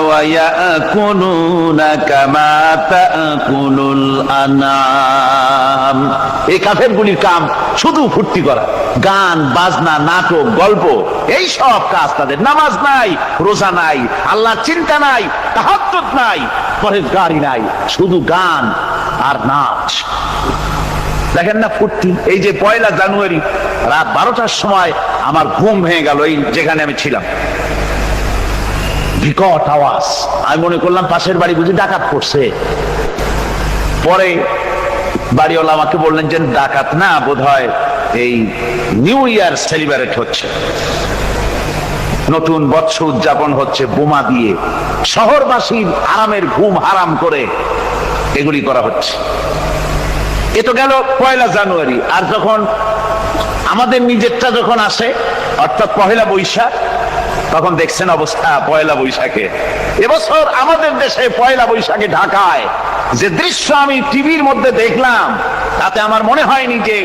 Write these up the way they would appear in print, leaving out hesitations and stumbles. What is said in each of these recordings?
ويأكلون كما تأكل الأنعام। এই কাফেরগুলির কাম শুধু ফুর্তি করা, গান বাজনা, নাটক, গল্প, এই সব কাজ তাদের। নামাজ নাই, রোজা নাই, আল্লাহর চিন্তা নাই, তাহাজ্জুদ নাই, পরেজগারি নাই, শুধু গান আর নাচ। দেখেন না ফুর্তি। এই যে 1 জানুয়ারি রাত 12টার সময় আমার ঘুম ভেঙে গেল, এই যেখানে আমি ছিলাম, বিকট আওয়াজ। আমি মনে করলাম পাশের বাড়ি বুঝি ডাকাত পড়ছে। পরে বাড়িওয়ালা আমাকে বললেন যে ডাকাত না, বোধহয় এই নিউ ইয়ার সেলিব্রেট হচ্ছে, নতুন বৎসর উদযাপন হচ্ছে বোমা দিয়ে, শহরবাসীর আরামের ঘুম হারাম করে এগুলি করা হচ্ছে। এ তো গেল 1 জানুয়ারি। আর যখন আমাদের নিজেরটা যখন আসে, অর্থাৎ 1 বৈশাখ, তখন দেখছেন অবস্থা 1 বৈশাখে। এবছর আমাদের দেশে 1 বৈশাখে ঢাকায় যে দৃশ্য আমি টিভির মধ্যে দেখলাম, তাতে আমার মনে হয়নি যে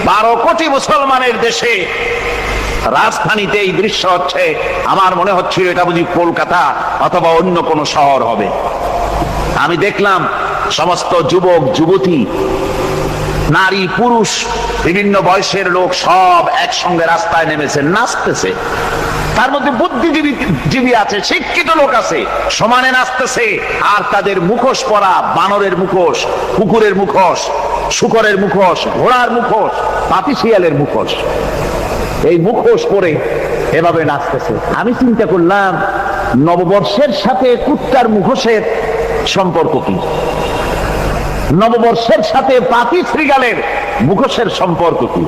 12 কোটি মুসলমানের দেশে রাজধানীতে এই দৃশ্য হচ্ছে। আমার মনে হচ্ছিল এটা বুঝি কলকাতা অথবা অন্য কোন শহর হবে। আমি দেখলাম সমস্ত যুবক যুবতী, নারী পুরুষ, বিভিন্ন বয়সের লোক সব একসঙ্গে রাস্তায় নেমেছে, নাচতেছে। তার মধ্যে বুদ্ধিজীবী আছে, শিক্ষিত লোক আছে, সমানে নাচতেছে। আর তাদের মুখোশ পরা, বানরের মুখোশ, কুকুরের মুখোশ, শূকরের মুখোশ, ঘোড়ার মুখোশ, পাতিশিয়ালের মুখোশ, এই মুখোশ পরে এভাবে নাচতেছে। আমি চিন্তা করলাম নববর্ষের সাথে কুত্তার মুখোশের সম্পর্ক কি? নববর্ষের সাথে পাতি শ্রীগালের মুখোশের সম্পর্ক কি?